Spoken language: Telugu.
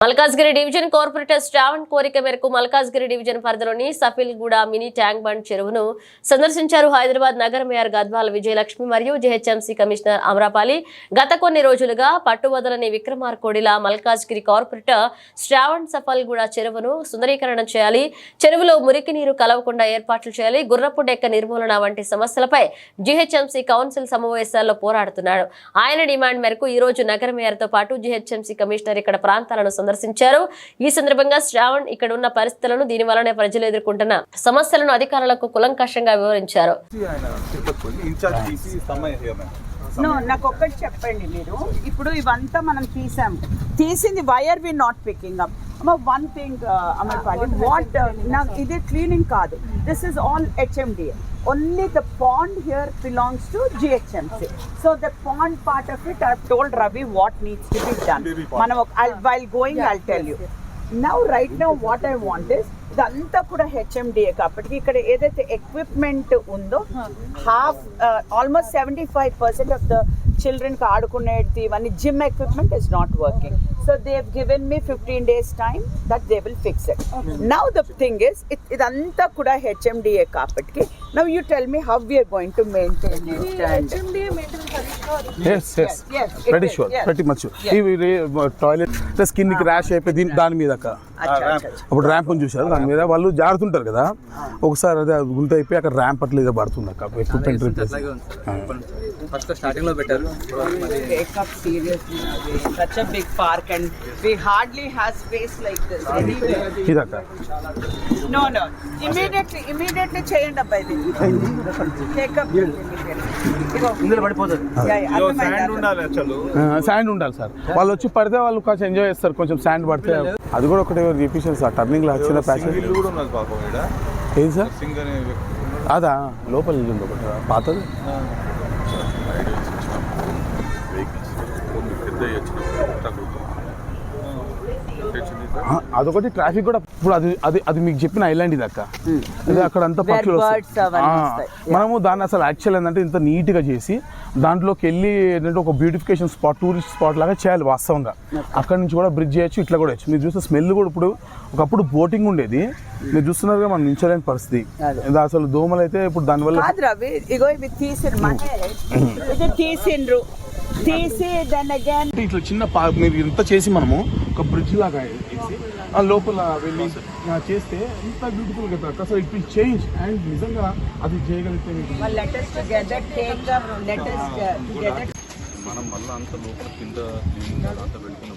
మల్కాజ్గిరి డివిజన్ కార్పొరేటర్ శ్రావణ్ కోరిక మేరకు మల్కాజ్గిరి డివిజన్ పరిధిలోని సఫిల్గూడ మినీ ట్యాంక్ బండ్ చెరువును సందర్శించారు హైదరాబాద్ నగర మేయర్ గద్వాల విజయలక్ష్మి మరియు జీహెచ్ఎంసీ కమిషనర్ అమరాపాలి. గత కొన్ని రోజులుగా పట్టువదలని విక్రమార్కోడిలా మల్కాజ్గిరి కార్పొరేటర్ శ్రావణ్ సఫల్గూడ చెరువును సుందరీకరణ చేయాలి, చెరువులో మురికి నీరు కలవకుండా ఏర్పాట్లు చేయాలి, గుర్రపు డెక్క నిర్మూలన వంటి సమస్యలపై జీహెచ్ఎంసీ కౌన్సిల్ సమావేశాల్లో పోరాడుతున్నాడు. ఆయన డిమాండ్ మేరకు ఈ రోజు నగర మేయర్తో పాటు జీహెచ్ఎంసీ కమిషనర్ ఇక్కడ ప్రాంతాలను సందర్శించారు. ఈ సందర్భంగా శ్రావణ్ ఇక్కడ ఉన్న పరిస్థితులను, దీని వలన ప్రజలు ఎదుర్కొంటున్న సమస్యలను అధికారులకు కులంకషంగా వివరించారు. నాకు ఒక్కటి చెప్పండి, మీరు ఇప్పుడు ఇవంతా మనం తీసింది why are we not picking up? One thing అమర్పాలి, వాట్ నాకు ఇది క్లీనింగ్ కాదు, this is all HMDA. Only the pond here belongs to GHMC. So the pond part of it, I've told Ravi what needs to be done. While going, I'll tell you. Now, right now, what I want is, ఇదంతా కూడా HMDA కాబట్టి ఇక్కడ ఏదైతే ఎక్విప్మెంట్ ఉందో ఆల్మోస్ట్ 75% ఆఫ్ ద చిల్డ్రన్కి ఆడుకునేది ఇవన్నీ gym equipment is not working. So they have given me 15 days time that they will fix it. Now the thing is, ఇదంతా కూడా HMDA కాబట్టి now you tell me how we are going to maintain it. And HMDA maintenance yes pretty sure, pretty much sure. ఈ టాయిలెట్ స్కిన్ కి ర్యాష్ అయిపోయి దాని మీద అప్పుడు ర్యాంప్ చూసారు, దాని మీద వాళ్ళు జారుతుంటారు కదా, ఒకసారి అదే గుంత అయిపోయి అక్కడ ర్యాంప్ అట్లా ఏదో పడుతుంది అక్క ఎక్విప్మెంట్ ఫస్ట్ స్టార్టింగ్ లో పెట్టారు. such a big park and we hardly have space like this anywhere. ఇదక్క No, immediately చేయండి అబ్బాయి, ఇది టేక్ అప్ ఇందులో పడిపోతుంది. శాండ్ ఉండాలి సార్, వాళ్ళు వచ్చి పడితే వాళ్ళు కొంచెం ఎంజాయ్ చేస్తారు, కొంచెం శాండ్ పడితే అది కూడా ఒకటి రిపీషన్ సార్. టర్నింగ్ లో వచ్చిన ప్యాసేజ్ ఏది సార్? అదా లోపల ఉంది ఒకటి పాతది. అదొకటి ట్రాఫిక్ కూడా ఇప్పుడు అది మీకు చెప్పిన ఐలాండ్ ఇది అక్క, అక్కడ అంతా పక్షులు వస్తాయి. మనము దాన్ని అసలు యాక్చువల్ ఏంటంటే ఇంత నీట్గా చేసి దాంట్లోకి వెళ్ళి ఏంటంటే ఒక బ్యూటిఫికేషన్ స్పాట్, టూరిస్ట్ స్పాట్ లాగా చేయాలి వాస్తవంగా. అక్కడ నుంచి కూడా బ్రిడ్జ్ చేయొచ్చు, ఇట్లా కూడా చేయొచ్చు. మీరు చూస్తే స్మెల్ కూడా ఇప్పుడు ఒకప్పుడు బోటింగ్ ఉండేది, మీరు చూస్తున్నారుగా మనం నించలేని పరిస్థితి. అసలు దోమలు అయితే ఇప్పుడు దానివల్ల ఇట్లా చిన్న మీరు ఇంత చేసి మనము ఒక బ్రిడ్జ్ లాగా వేసి ఆ లోపల వెళ్ళి చేస్తే ఎంత బ్యూటిఫుల్ గా అసలు ఇట్ విల్ చేంజ్. అండ్ నిజంగా అది చేయగలిగితే మనం మళ్ళీ అంత లోపల కింద అంత పెట్టుకున్న